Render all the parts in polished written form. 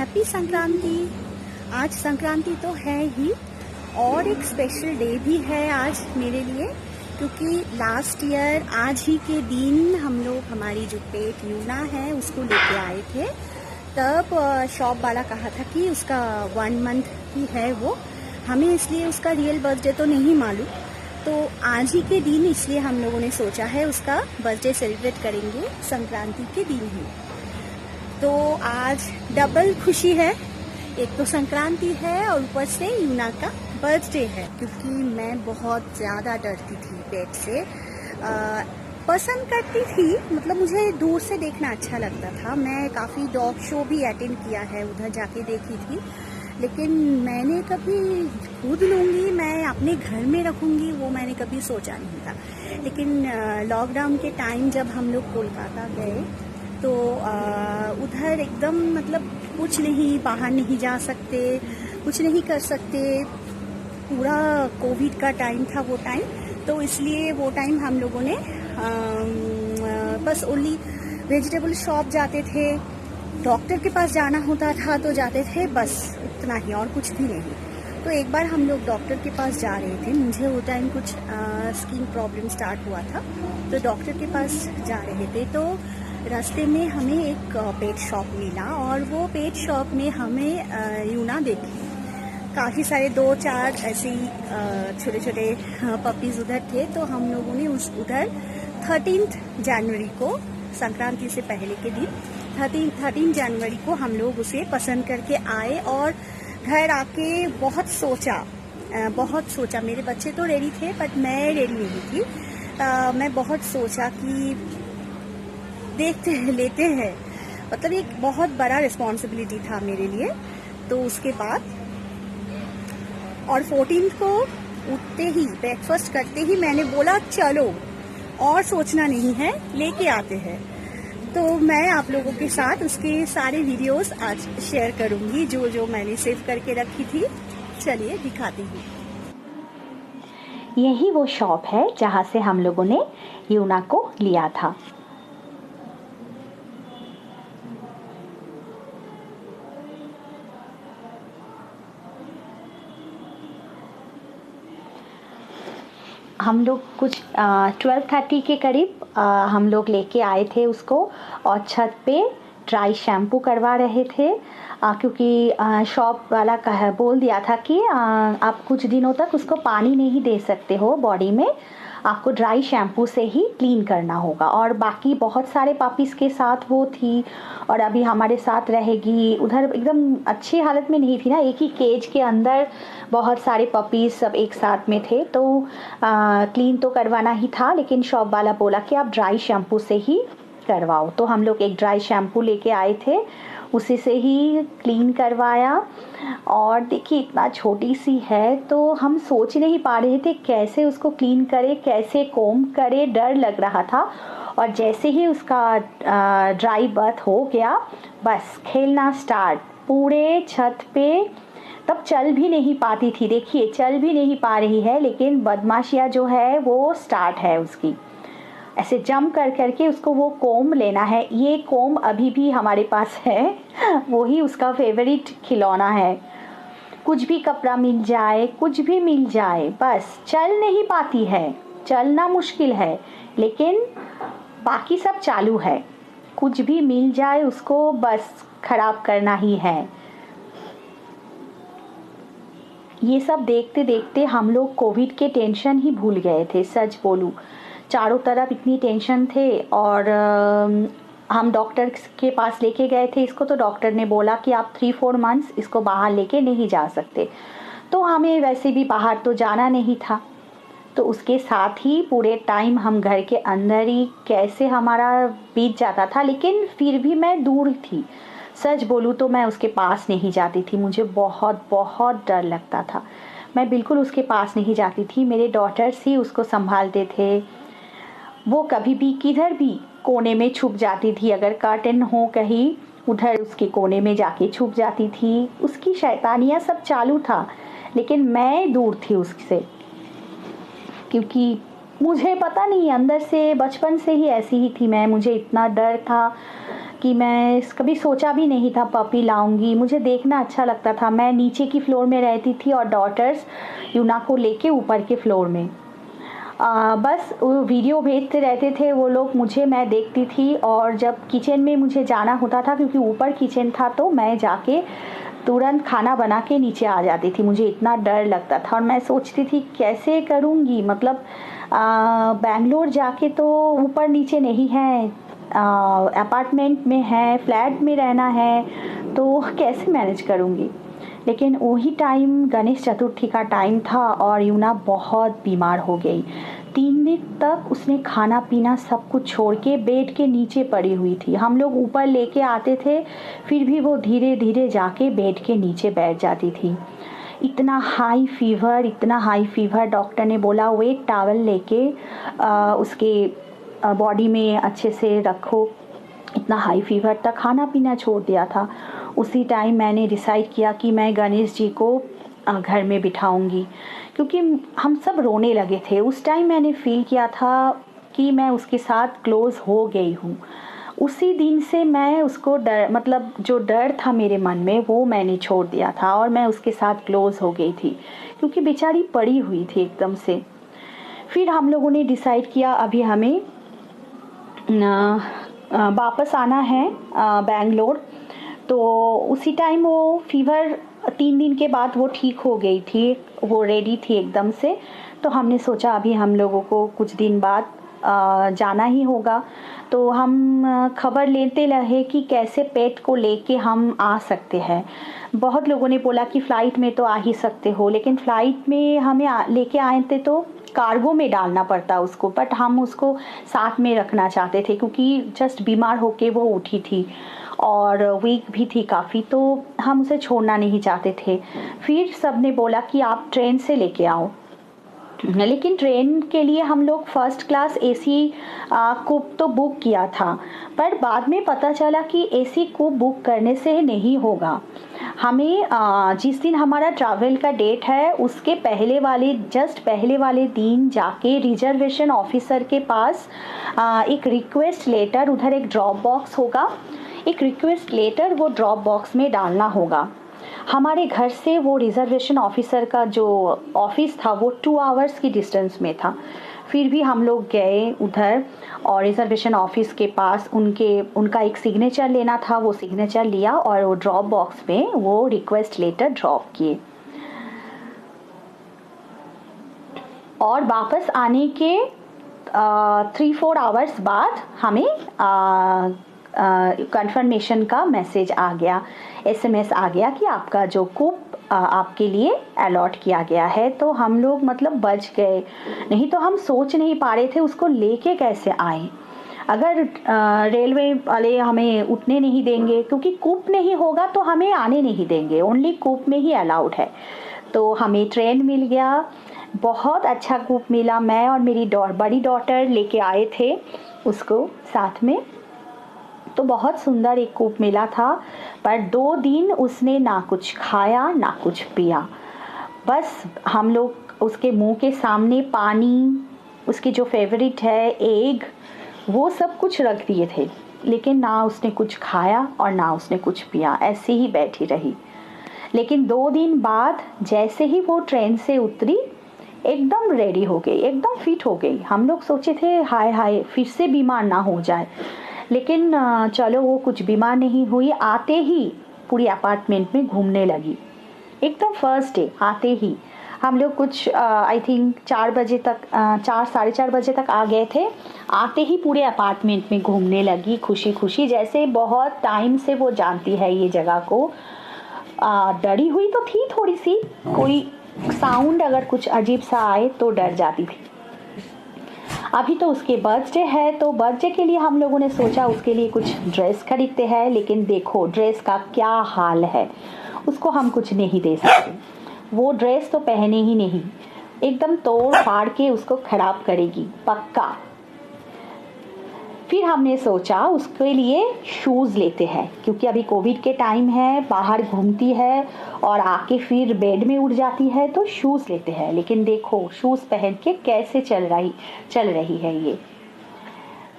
Happy Sankranti. आज संक्रांति तो है ही और एक स्पेशल डे भी है आज मेरे लिए, क्योंकि लास्ट ईयर आज ही के दिन हम लोग हमारी जो पेट यूना है उसको लेके आए थे। तब शॉप वाला कहा था कि उसका 1 मंथ की है वो, हमें इसलिए उसका रियल बर्थडे तो नहीं मालूम, तो आज ही के दिन इसलिए हम लोगों ने सोचा है उसका बर्थडे सेलिब्रेट करेंगे संक्रांति के दिन ही। तो आज डबल खुशी है, एक तो संक्रांति है और ऊपर से यूना का बर्थडे है, क्योंकि मैं बहुत ज़्यादा डरती थी पेट से। पसंद करती थी, मतलब मुझे दूर से देखना अच्छा लगता था। मैं काफ़ी डॉग शो भी अटेंड किया है, उधर जाके देखी थी, लेकिन मैंने कभी खुद लूँगी, मैं अपने घर में रखूँगी, वो मैंने कभी सोचा नहीं था। लेकिन लॉकडाउन के टाइम जब हम लोग कोलकाता गए तो उधर एकदम मतलब कुछ नहीं, बाहर नहीं जा सकते, कुछ नहीं कर सकते, पूरा कोविड का टाइम था वो टाइम। तो इसलिए वो टाइम हम लोगों ने बस ओनली वेजिटेबल शॉप जाते थे, डॉक्टर के पास जाना होता था तो जाते थे, बस इतना ही और कुछ भी नहीं। तो एक बार हम लोग डॉक्टर के पास जा रहे थे, मुझे वो टाइम कुछ स्किन प्रॉब्लम स्टार्ट हुआ था, तो डॉक्टर के पास जा रहे थे। तो रास्ते में हमें एक पेट शॉप मिला और वो पेट शॉप में हमें यूना देखी। काफ़ी सारे 2-4 ऐसे छोटे छोटे पपीज़ उधर थे। तो हम लोगों ने उधर 13 जनवरी को, संक्रांति से पहले के दिन 13 जनवरी को हम लोग उसे पसंद करके आए और घर आके बहुत सोचा। मेरे बच्चे तो रेडी थे बट मैं रेडी नहीं थी। मैं बहुत सोचा कि देखते हैं, लेते हैं, मतलब एक बहुत बड़ा रिस्पॉन्सिबिलिटी था मेरे लिए। तो उसके बाद और 14 को उठते ही, ब्रेकफास्ट करते ही मैंने बोला चलो, और सोचना नहीं है, लेके आते हैं। तो मैं आप लोगों के साथ उसके सारे वीडियोस आज शेयर करूंगी जो जो मैंने सेव करके रखी थी। चलिए दिखाती हूँ। यही वो शॉप है जहाँ से हम लोगों ने यूना को लिया था। हम लोग कुछ 12:30 के करीब हम लोग लेके आए थे उसको, और छत पे ड्राई शैम्पू करवा रहे थे, क्योंकि शॉप वाला बोल दिया था कि आप कुछ दिनों तक उसको पानी नहीं दे सकते हो बॉडी में, आपको ड्राई शैम्पू से ही क्लीन करना होगा। और बाकी बहुत सारे पपीज़ के साथ वो थी और अभी हमारे साथ रहेगी। उधर एकदम अच्छी हालत में नहीं थी ना, एक ही केज के अंदर बहुत सारे पपीज़ सब एक साथ में थे, तो क्लीन तो करवाना ही था। लेकिन शॉप वाला बोला कि आप ड्राई शैम्पू से ही करवाओ, तो हम लोग एक ड्राई शैम्पू लेके आए थे, उसी से ही क्लीन करवाया। और देखिए इतना छोटी सी है तो हम सोच नहीं पा रहे थे कैसे उसको क्लीन करे, कैसे कोम करे, डर लग रहा था। और जैसे ही उसका ड्राई बर्थ हो गया, बस खेलना स्टार्ट पूरे छत पे। तब चल भी नहीं पाती थी, देखिए चल भी नहीं पा रही है, लेकिन बदमाशियाँ जो है वो स्टार्ट है उसकी। ऐसे जंप कर करके उसको वो कोम लेना है। ये कोम अभी भी हमारे पास है, वही उसका फेवरेट खिलौना है। कुछ भी कपड़ा मिल जाए, कुछ भी मिल जाए, बस चल नहीं पाती है, चलना मुश्किल है, लेकिन बाकी सब चालू है। कुछ भी मिल जाए उसको बस खराब करना ही है। ये सब देखते देखते हम लोग कोविड के टेंशन ही भूल गए थे, सच बोलूँ। चारों तरफ इतनी टेंशन थे और हम डॉक्टर के पास लेके गए थे इसको, तो डॉक्टर ने बोला कि आप 3-4 मंथ्स इसको बाहर लेके नहीं जा सकते। तो हमें वैसे भी बाहर तो जाना नहीं था, तो उसके साथ ही पूरे टाइम हम घर के अंदर ही कैसे हमारा बीत जाता था। लेकिन फिर भी मैं दूर थी, सच बोलूँ तो मैं उसके पास नहीं जाती थी, मुझे बहुत बहुत डर लगता था। मैं बिल्कुल उसके पास नहीं जाती थी, मेरे डॉटर्स ही उसको संभालते थे। वो कभी भी किधर भी कोने में छुप जाती थी, अगर कर्टन हो कहीं उधर उसके कोने में जाके छुप जाती थी। उसकी शैतानियाँ सब चालू था, लेकिन मैं दूर थी उससे, क्योंकि मुझे पता नहीं, अंदर से बचपन से ही ऐसी ही थी मैं, मुझे इतना डर था कि मैं कभी सोचा भी नहीं था पपी लाऊंगी। मुझे देखना अच्छा लगता था। मैं नीचे की फ्लोर में रहती थी और डॉटर्स यूना को लेके ऊपर के फ्लोर में। बस वो वीडियो भेजते रहते थे वो लोग मुझे, मैं देखती थी। और जब किचन में मुझे जाना होता था, क्योंकि ऊपर किचन था, तो मैं जाके तुरंत खाना बना के नीचे आ जाती थी। मुझे इतना डर लगता था और मैं सोचती थी कैसे करूँगी, मतलब बेंगलोर जाके तो ऊपर नीचे नहीं है, अपार्टमेंट में है, फ्लैट में रहना है, तो कैसे मैनेज करूँगी। लेकिन वही टाइम गणेश चतुर्थी का टाइम था और यूना बहुत बीमार हो गई। 3 दिन तक उसने खाना पीना सब कुछ छोड़ के बेड के नीचे पड़ी हुई थी। हम लोग ऊपर लेके आते थे, फिर भी वो धीरे धीरे जाके बेड के नीचे बैठ जाती थी। इतना हाई फीवर, डॉक्टर ने बोला वेट टॉवल लेके उसके बॉडी में अच्छे से रखो। इतना हाई फीवर तक खाना पीना छोड़ दिया था। उसी टाइम मैंने डिसाइड किया कि मैं गणेश जी को घर में बिठाऊंगी, क्योंकि हम सब रोने लगे थे। उस टाइम मैंने फील किया था कि मैं उसके साथ क्लोज़ हो गई हूँ। उसी दिन से मैं उसको डर, मतलब जो डर था मेरे मन में, वो मैंने छोड़ दिया था और मैं उसके साथ क्लोज़ हो गई थी, क्योंकि बेचारी पड़ी हुई थी एकदम से। फिर हम लोगों ने डिसाइड किया अभी हमें वापस आना है बेंगलोर। तो उसी टाइम वो फीवर 3 दिन के बाद वो ठीक हो गई थी, वो रेडी थी एकदम से। तो हमने सोचा अभी हम लोगों को कुछ दिन बाद जाना ही होगा। तो हम खबर लेते रहे कि कैसे पेट को लेके हम आ सकते हैं। बहुत लोगों ने बोला कि फ़्लाइट में तो आ ही सकते हो, लेकिन फ़्लाइट में हमें लेके आए थे तो कार्गो में डालना पड़ता उसको, बट हम उसको साथ में रखना चाहते थे, क्योंकि जस्ट बीमार होके वो उठी थी और वीक भी थी काफ़ी, तो हम उसे छोड़ना नहीं चाहते थे। फिर सब ने बोला कि आप ट्रेन से लेके आओ, लेकिन ट्रेन के लिए हम लोग फर्स्ट क्लास एसी कूप तो बुक किया था, पर बाद में पता चला कि एसी कूप बुक करने से नहीं होगा। हमें जिस दिन हमारा ट्रैवल का डेट है उसके जस्ट पहले वाले दिन जाके रिजर्वेशन ऑफिसर के पास एक रिक्वेस्ट लेटर, उधर एक ड्रॉप बॉक्स होगा, एक रिक्वेस्ट लेटर वो ड्रॉप बॉक्स में डालना होगा। हमारे घर से वो रिजर्वेशन ऑफिसर का जो ऑफिस था वो 2 आवर्स की डिस्टेंस में था। फिर भी हम लोग गए उधर और रिजर्वेशन ऑफिस के पास उनका एक सिग्नेचर लेना था। वो सिग्नेचर लिया और वो ड्रॉप बॉक्स में वो रिक्वेस्ट लेटर ड्रॉप किए। और वापस आने के 3-4 आवर्स बाद हमें कंफर्मेशन का मैसेज आ गया, SMS आ गया कि आपका जो कूप आपके लिए अलॉट किया गया है। तो हम लोग मतलब बच गए, नहीं तो हम सोच नहीं पा रहे थे उसको लेके कैसे आए। अगर रेलवे वाले हमें उठने नहीं देंगे, क्योंकि कूप नहीं होगा तो हमें आने नहीं देंगे, ओनली कूप में ही अलाउड है। तो हमें ट्रेन मिल गया, बहुत अच्छा कूप मिला। मैं और मेरी बड़ी डॉटर लेके आए थे उसको साथ में, तो बहुत सुंदर एक कूप मिला था। पर 2 दिन उसने ना कुछ खाया ना कुछ पिया, बस हम लोग उसके मुंह के सामने पानी, उसकी जो फेवरेट है एग, वो सब कुछ रख दिए थे, लेकिन ना उसने कुछ खाया और ना उसने कुछ पिया, ऐसे ही बैठी रही। लेकिन 2 दिन बाद जैसे ही वो ट्रेन से उतरी एकदम रेडी हो गई, एकदम फिट हो गई। हम लोग सोचे थे हाय हाय फिर से बीमार ना हो जाए, लेकिन चलो वो कुछ बीमार नहीं हुई। आते ही पूरी अपार्टमेंट में घूमने लगी, एकदम फर्स्ट डे आते ही। हम लोग कुछ आई थिंक 4 बजे तक 4 साढ़े 4 बजे तक आ गए थे। आते ही पूरे अपार्टमेंट में घूमने लगी खुशी खुशी, जैसे बहुत टाइम से वो जानती है ये जगह को। डरी हुई तो थी थोड़ी सी, कोई साउंड अगर कुछ अजीब सा आए तो डर जाती थी। अभी तो उसके बर्थडे है, तो बर्थडे के लिए हम लोगों ने सोचा उसके लिए कुछ ड्रेस खरीदते हैं, लेकिन देखो ड्रेस का क्या हाल है, उसको हम कुछ नहीं दे सकते। वो ड्रेस तो पहने ही नहीं, एकदम तोड़ फाड़ के उसको खराब करेगी पक्का। फिर हमने सोचा उसके लिए शूज़ लेते हैं, क्योंकि अभी कोविड के टाइम है, बाहर घूमती है और आके फिर बेड में उठ जाती है, तो शूज़ लेते हैं। लेकिन देखो शूज़ पहन के कैसे चल रही है ये।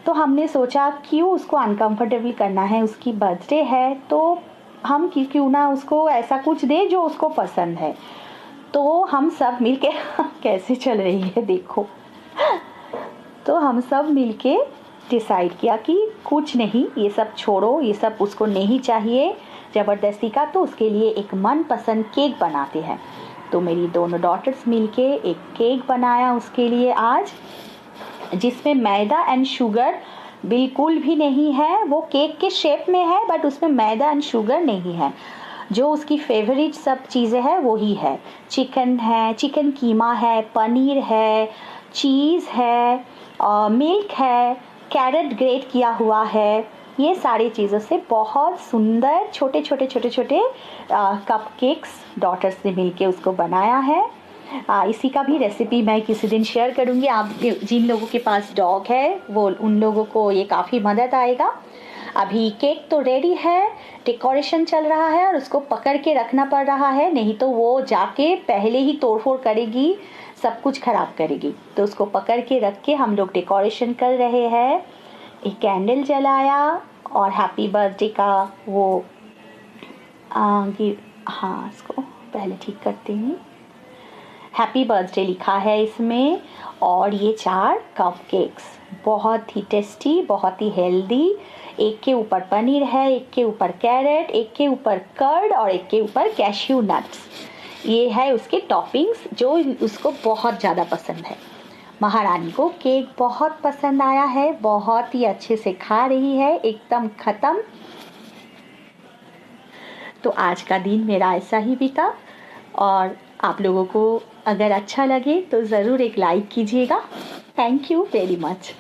तो हमने सोचा क्यों उसको अनकंफर्टेबल करना है, उसकी बर्थडे है तो हम क्यों ना उसको ऐसा कुछ दे जो उसको पसंद है। तो हम सब मिलके कैसे चल रही है देखो। तो हम सब मिलके डिसाइड किया कि कुछ नहीं, ये सब छोड़ो, ये सब उसको नहीं चाहिए ज़बरदस्ती का, तो उसके लिए एक मनपसंद केक बनाते हैं। तो मेरी दोनों डॉटर्स मिलके एक केक बनाया उसके लिए आज, जिसमें मैदा एंड शुगर बिल्कुल भी नहीं है। वो केक के शेप में है बट उसमें मैदा एंड शुगर नहीं है। जो उसकी फेवरेट सब चीज़ें हैं वही है, चिकन है, चिकन कीमा है, पनीर है, चीज़ है, मिल्क है, कैरेट ग्रेट किया हुआ है। ये सारी चीज़ों से बहुत सुंदर छोटे छोटे छोटे छोटे कप केक्स डॉटर्स ने मिलके उसको बनाया है। इसी का भी रेसिपी मैं किसी दिन शेयर करूँगी। आप जिन लोगों के पास डॉग है वो उन लोगों को ये काफ़ी मदद आएगा। अभी केक तो रेडी है, डेकोरेशन चल रहा है और उसको पकड़ के रखना पड़ रहा है, नहीं तो वो जाके पहले ही तोड़फोड़ करेगी, सब कुछ ख़राब करेगी। तो उसको पकड़ के रख के हम लोग डेकोरेशन कर रहे हैं। एक कैंडल जलाया और हैप्पी बर्थडे का वो हाँ, इसको पहले ठीक करती हूँ। हैप्पी बर्थडे लिखा है इसमें। और ये 4 कप केक्स बहुत ही टेस्टी, बहुत ही हेल्दी। एक के ऊपर पनीर है, एक के ऊपर कैरेट, एक के ऊपर कर्ड और एक के ऊपर कैश्यू नट्स। ये है उसके टॉपिंग्स जो उसको बहुत ज़्यादा पसंद है। महारानी को केक बहुत पसंद आया है, बहुत ही अच्छे से खा रही है, एकदम ख़त्म। तो आज का दिन मेरा ऐसा ही बीता। और आप लोगों को अगर अच्छा लगे तो ज़रूर एक लाइक कीजिएगा। Thank you very much.